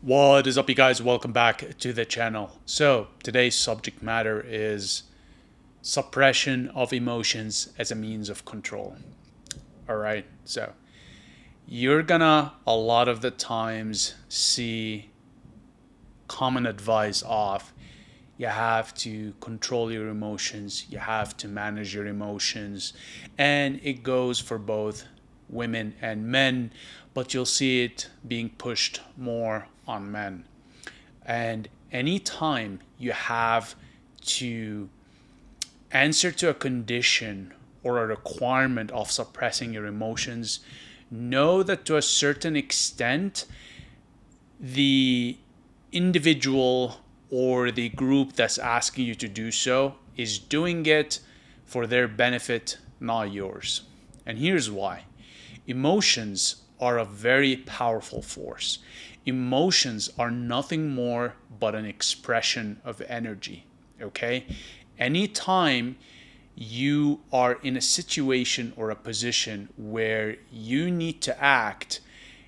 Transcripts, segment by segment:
What is up, you guys? Welcome back to the channel. So, today's subject matter is suppression of emotions as a means of control. All right, so you're gonna a lot of the times see common advice of you have to control your emotions, you have to manage your emotions, and it goes for both women and men, but you'll see it being pushed more on men. And anytime you have to answer to a condition or a requirement of suppressing your emotions, know that to a certain extent, the individual or the group that's asking you to do so is doing it for their benefit, not yours. And here's why. Emotions are a very powerful force. Emotions are nothing more but an expression of energy. Okay? Anytime you are in a situation or a position where you need to act,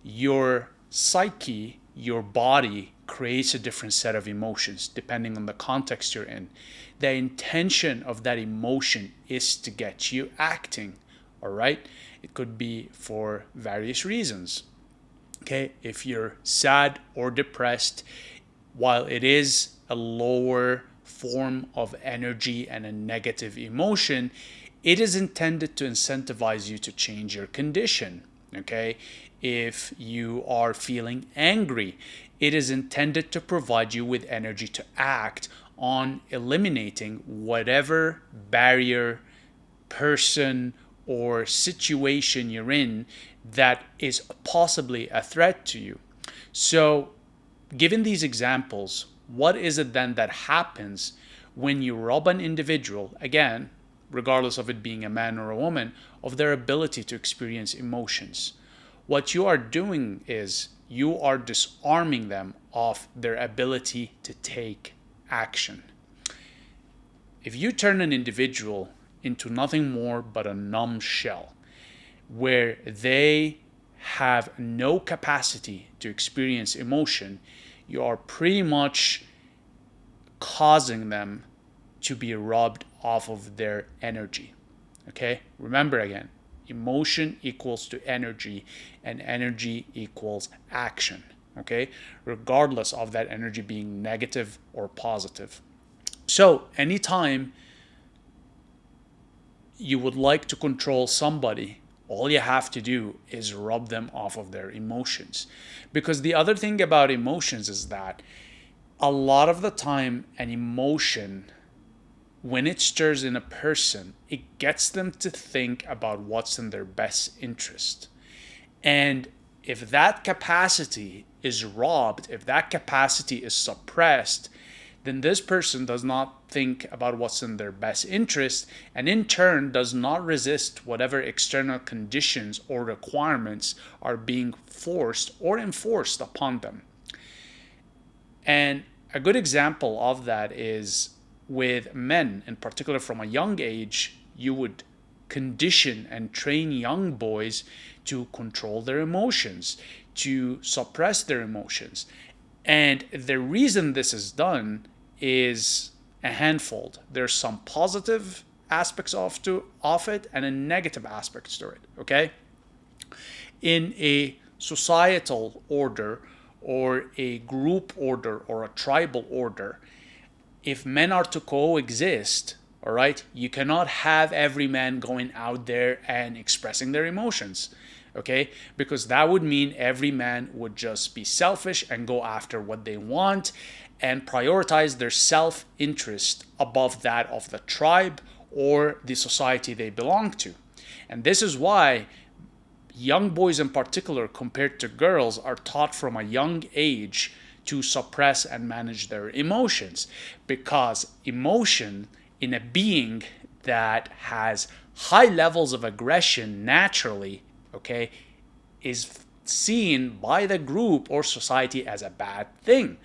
your psyche, your body creates a different set of emotions depending on the context you're in. The intention of that emotion is to get you acting. All right? It could be for various reasons. Okay? If you're sad or depressed, while it is a lower form of energy and a negative emotion, it is intended to incentivize you to change your condition. Okay? If you are feeling angry, it is intended to provide you with energy to act on eliminating whatever barrier, person, or situation you're in that is possibly a threat to you. So, given these examples, what is it then that happens when you rob an individual, again, regardless of it being a man or a woman, of their ability to experience emotions? What you are doing is you are disarming them of their ability to take action. If you turn an individual into nothing more but a numb shell, where they have no capacity to experience emotion, you are pretty much causing them to be robbed off of their energy. Okay? Remember again, emotion equals to energy, and energy equals action. Okay? Regardless of that energy being negative or positive. So, anytime you would like to control somebody, all you have to do is rub them off of their emotions. Because the other thing about emotions is that a lot of the time, an emotion, when it stirs in a person, it gets them to think about what's in their best interest. And if that capacity is robbed, if that capacity is suppressed, then this person does not think about what's in their best interest, and in turn does not resist whatever external conditions or requirements are being forced or enforced upon them. And a good example of that is with men, in particular from a young age. You would condition and train young boys to control their emotions, to suppress their emotions. And the reason this is done is a handful. There's some positive aspects of it and a negative aspects to it. Okay? In a societal order or a group order or a tribal order, if men are to coexist, all right, you cannot have every man going out there and expressing their emotions. Okay? Because that would mean every man would just be selfish and go after what they want and prioritize their self-interest above that of the tribe or the society they belong to. And this is why young boys in particular, compared to girls, are taught from a young age to suppress and manage their emotions. Because emotion in a being that has high levels of aggression naturally, okay, is seen by the group or society as a bad thing,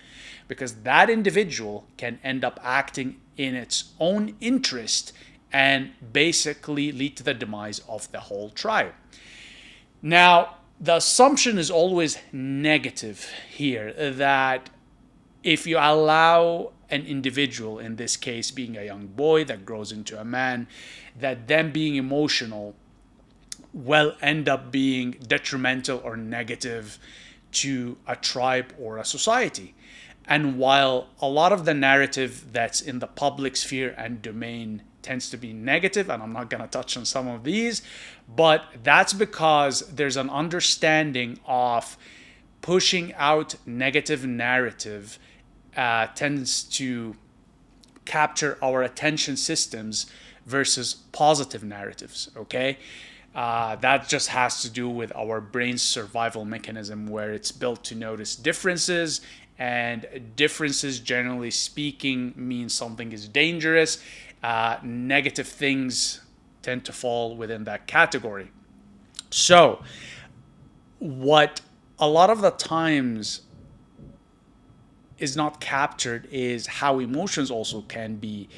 because that individual can end up acting in its own interest and basically lead to the demise of the whole tribe. Now, The assumption is always negative here, that if you allow an individual, in this case being a young boy that grows into a man, that them being emotional will end up being detrimental or negative to a tribe or a society. And while a lot of the narrative that's in the public sphere and domain tends to be negative, and I'm not going to touch on some of these, but that's because there's an understanding of pushing out negative narrative tends to capture our attention systems versus positive narratives, okay? That just has to do with our brain's survival mechanism, where it's built to notice differences, and differences, generally speaking, mean something is dangerous. Negative things tend to fall within that category. So, what a lot of the times is not captured is how emotions also can be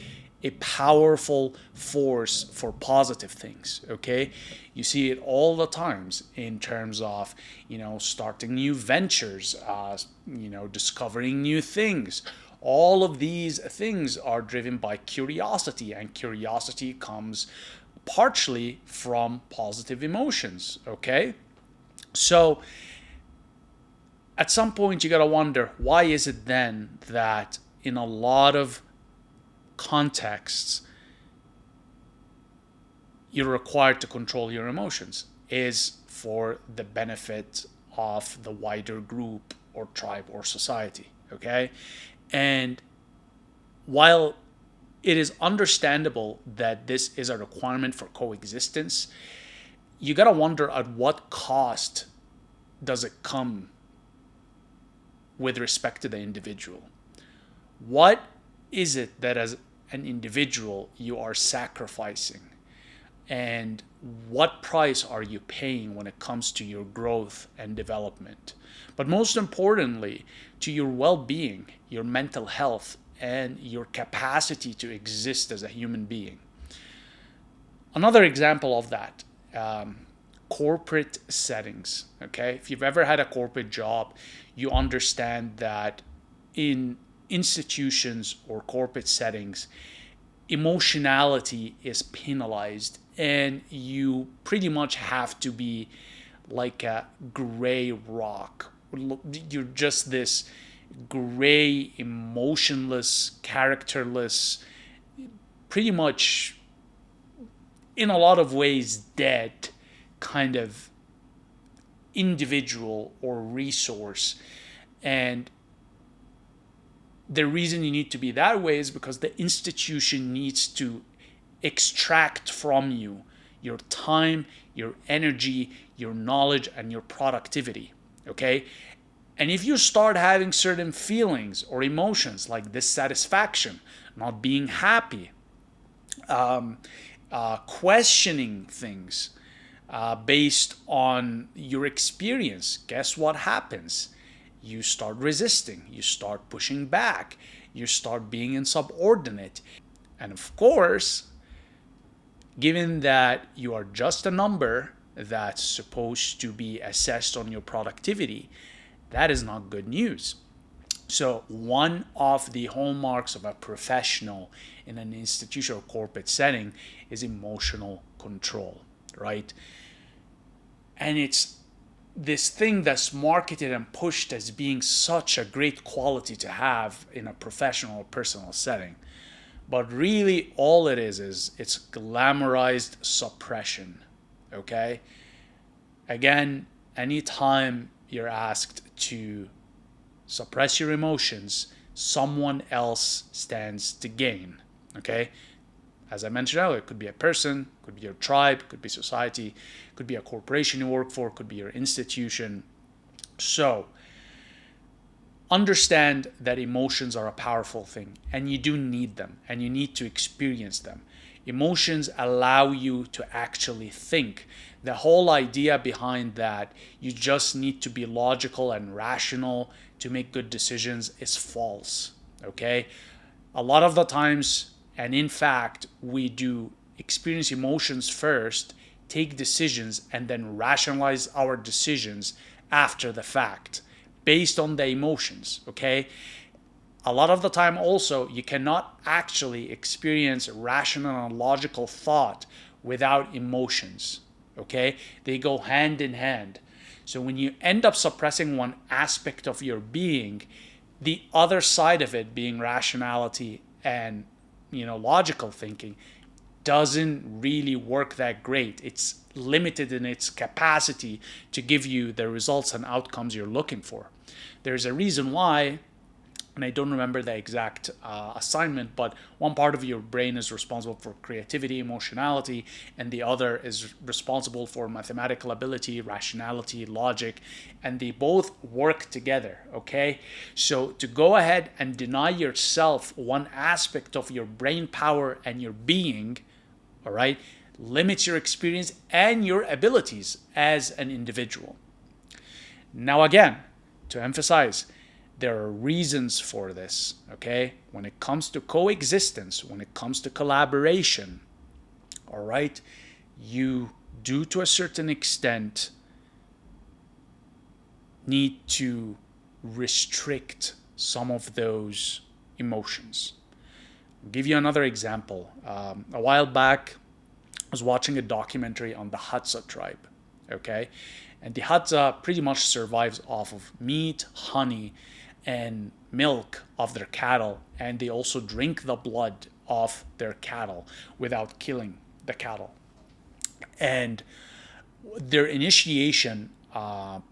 a powerful force for positive things. Okay, you see it all the times in terms of, starting new ventures, discovering new things. All of these things are driven by curiosity, and curiosity comes partially from positive emotions. Okay, so at some point you got to wonder, why is it then that in a lot of contexts you're required to control your emotions is for the benefit of the wider group or tribe or society? Okay, and while it is understandable that this is a requirement for coexistence, you got to wonder, at what cost does it come with respect to the individual? What is it that as an individual you are sacrificing? And what price are you paying when it comes to your growth and development? But most importantly, to your well-being, your mental health, and your capacity to exist as a human being. Another example of that, corporate settings. Okay, if you've ever had a corporate job, you understand that in institutions or corporate settings, emotionality is penalized, and you pretty much have to be like a gray rock. You're just this gray, emotionless, characterless, pretty much in a lot of ways dead kind of individual or resource. And the reason you need to be that way is because the institution needs to extract from you your time, your energy, your knowledge, and your productivity. Okay? And if you start having certain feelings or emotions like dissatisfaction, not being happy, questioning things based on your experience, guess what happens? You start resisting, you start pushing back, you start being insubordinate. And of course, given that you are just a number that's supposed to be assessed on your productivity, that is not good news. So one of the hallmarks of a professional in an institutional corporate setting is emotional control, right? And it's this thing that's marketed and pushed as being such a great quality to have in a professional or personal setting. But really all it is it's glamorized suppression, okay? Again, anytime you're asked to suppress your emotions, someone else stands to gain, okay? As I mentioned earlier, it could be a person, could be your tribe, could be society, could be a corporation you work for, could be your institution. So, understand that emotions are a powerful thing, and you do need them, and you need to experience them. Emotions allow you to actually think. The whole idea behind that, you just need to be logical and rational to make good decisions, is false, okay? A lot of the times, and in fact, we do experience emotions first, take decisions and then rationalize our decisions after the fact based on the emotions, okay? A lot of the time also, you cannot actually experience rational and logical thought without emotions, okay? They go hand in hand. So when you end up suppressing one aspect of your being, the other side of it, being rationality and logical thinking, doesn't really work that great. It's limited in its capacity to give you the results and outcomes you're looking for. There's a reason why, and I don't remember the exact assignment, but one part of your brain is responsible for creativity, emotionality, and the other is responsible for mathematical ability, rationality, logic, and they both work together, okay? So to go ahead and deny yourself one aspect of your brain power and your being, all right, limits your experience and your abilities as an individual. Now again, to emphasize, there are reasons for this, okay? When it comes to coexistence, when it comes to collaboration, all right, you do to a certain extent need to restrict some of those emotions. I'll give you another example. A while back, I was watching a documentary on the Hadza tribe, okay? And the Hadza pretty much survives off of meat, honey, and milk of their cattle, and they also drink the blood of their cattle without killing the cattle. And their initiation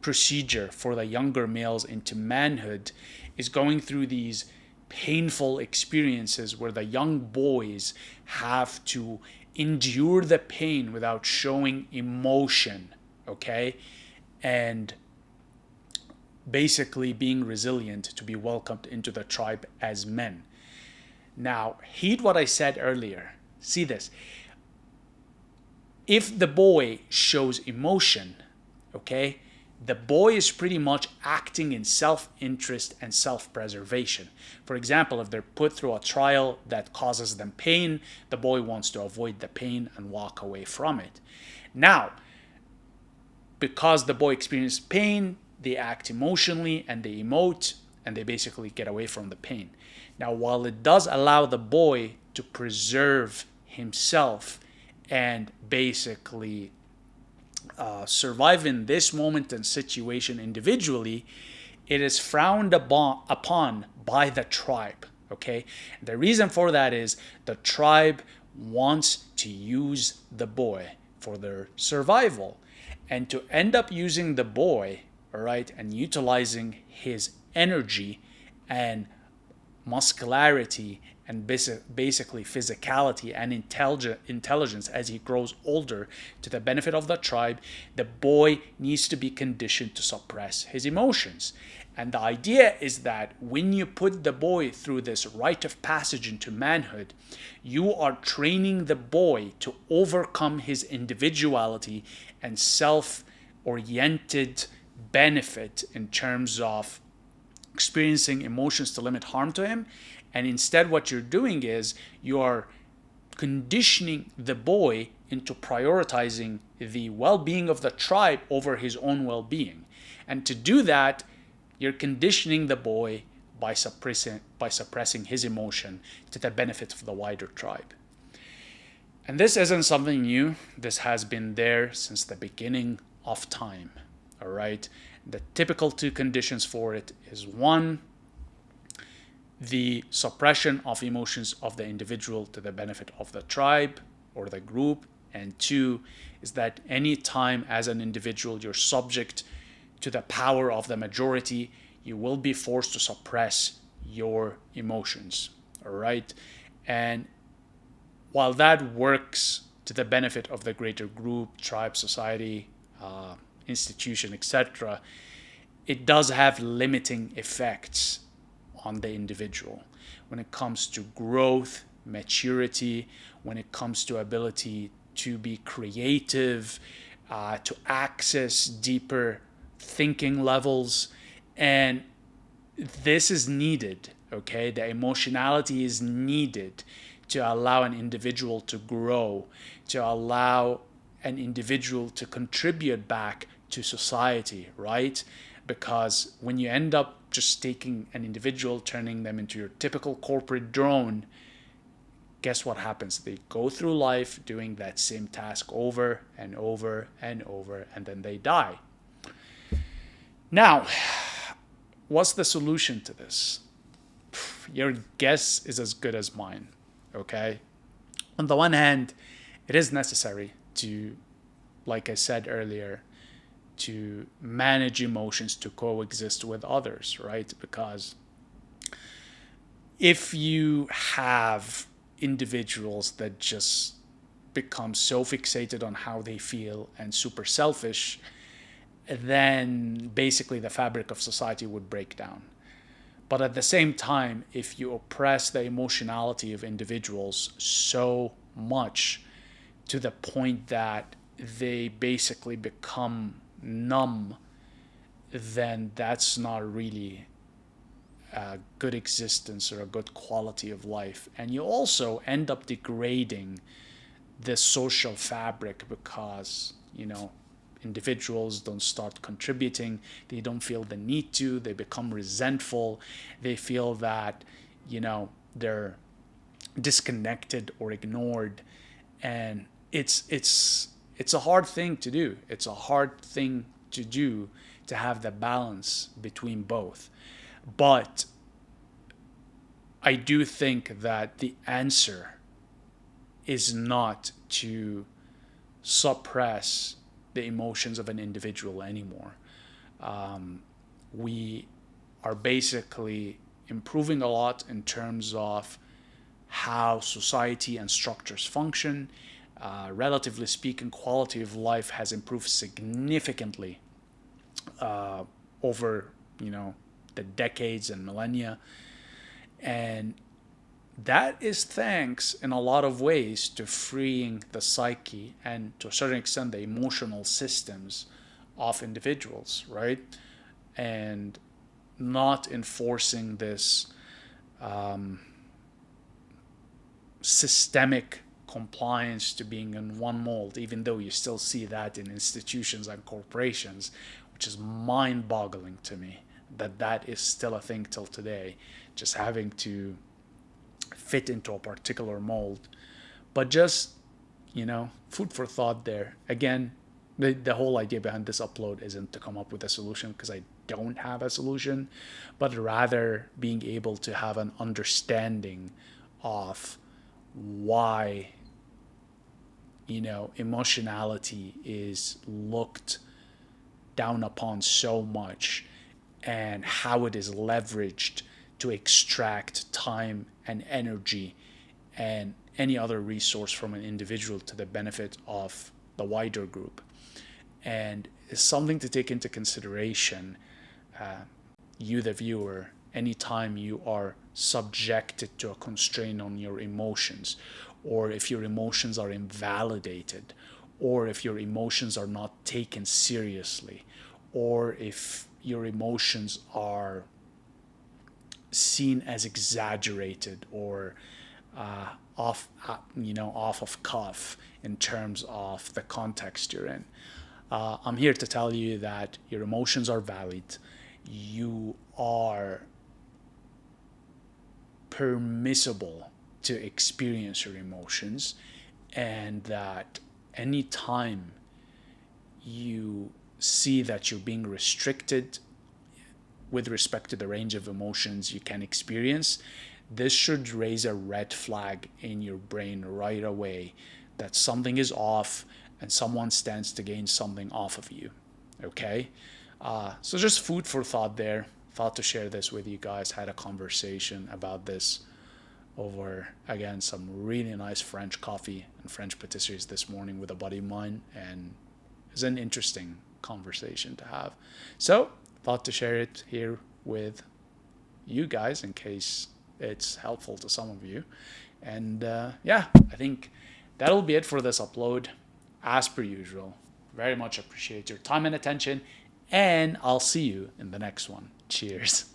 procedure for the younger males into manhood is going through these painful experiences where the young boys have to endure the pain without showing emotion, okay? And basically being resilient to be welcomed into the tribe as men. Now, heed what I said earlier. See this. If the boy shows emotion, okay, the boy is pretty much acting in self-interest and self-preservation. For example, if they're put through a trial that causes them pain, the boy wants to avoid the pain and walk away from it. Now, because the boy experienced pain, they act emotionally and they emote and they basically get away from the pain. Now, while it does allow the boy to preserve himself and basically survive in this moment and situation individually, it is frowned upon by the tribe, okay? The reason for that is the tribe wants to use the boy for their survival. And to end up using the boy, all right, and utilizing his energy and muscularity and basically physicality and intelligence as he grows older to the benefit of the tribe, the boy needs to be conditioned to suppress his emotions. And the idea is that when you put the boy through this rite of passage into manhood, you are training the boy to overcome his individuality and self-oriented benefit in terms of experiencing emotions to limit harm to him. And instead what you're doing is you are conditioning the boy into prioritizing the well-being of the tribe over his own well-being. And to do that, you're conditioning the boy by suppressing his emotion to the benefit of the wider tribe. And this isn't something new. This has been there since the beginning of time. All right. The typical two conditions for it is one, the suppression of emotions of the individual to the benefit of the tribe or the group. And two is that any time as an individual you're subject to the power of the majority, you will be forced to suppress your emotions. All right. And while that works to the benefit of the greater group, tribe, society, institution, etc., it does have limiting effects on the individual when it comes to growth, maturity, when it comes to ability to be creative, to access deeper thinking levels. And this is needed, okay? The emotionality is needed to allow an individual to grow, to allow an individual to contribute back to society, right? Because when you end up just taking an individual, turning them into your typical corporate drone, guess what happens? They go through life doing that same task over and over and over, and then they die. Now, what's the solution to this? Your guess is as good as mine, okay? On the one hand, it is necessary to, like I said earlier, to manage emotions to coexist with others, right? Because if you have individuals that just become so fixated on how they feel and super selfish, then basically the fabric of society would break down. But at the same time, if you oppress the emotionality of individuals so much to the point that they basically become numb, then that's not really a good existence or a good quality of life. And you also end up degrading the social fabric because, individuals don't start contributing. They don't feel the need to. They become resentful. They feel that, they're disconnected or ignored. And it's a hard thing to do. It's a hard thing to do, to have the balance between both. But I do think that the answer is not to suppress the emotions of an individual anymore. We are basically improving a lot in terms of how society and structures function. Relatively speaking, quality of life has improved significantly over, the decades and millennia. And that is thanks in a lot of ways to freeing the psyche and to a certain extent the emotional systems of individuals, right? And not enforcing this systemic compliance to being in one mold, even though you still see that in institutions and corporations, which is mind-boggling to me that is still a thing till today, just having to fit into a particular mold. But just, food for thought there. Again, the whole idea behind this upload isn't to come up with a solution, because I don't have a solution, but rather being able to have an understanding of why, emotionality is looked down upon so much, and how it is leveraged to extract time and energy and any other resource from an individual to the benefit of the wider group. And it's something to take into consideration, you the viewer, anytime you are subjected to a constraint on your emotions, or if your emotions are invalidated, or if your emotions are not taken seriously, or if your emotions are seen as exaggerated or off of cuff in terms of the context you're in. I'm here to tell you that your emotions are valid. You are permissible to experience your emotions, and that anytime you see that you're being restricted with respect to the range of emotions you can experience, this should raise a red flag in your brain right away that something is off and someone stands to gain something off of you. Okay? So just food for thought there. Thought to share this with you guys. Had a conversation about this over, again, some really nice French coffee and French patisseries this morning with a buddy of mine, and it's an interesting conversation to have. So thought to share it here with you guys in case it's helpful to some of you. And I think that'll be it for this upload. As per usual, very much appreciate your time and attention, and I'll see you in the next one. Cheers.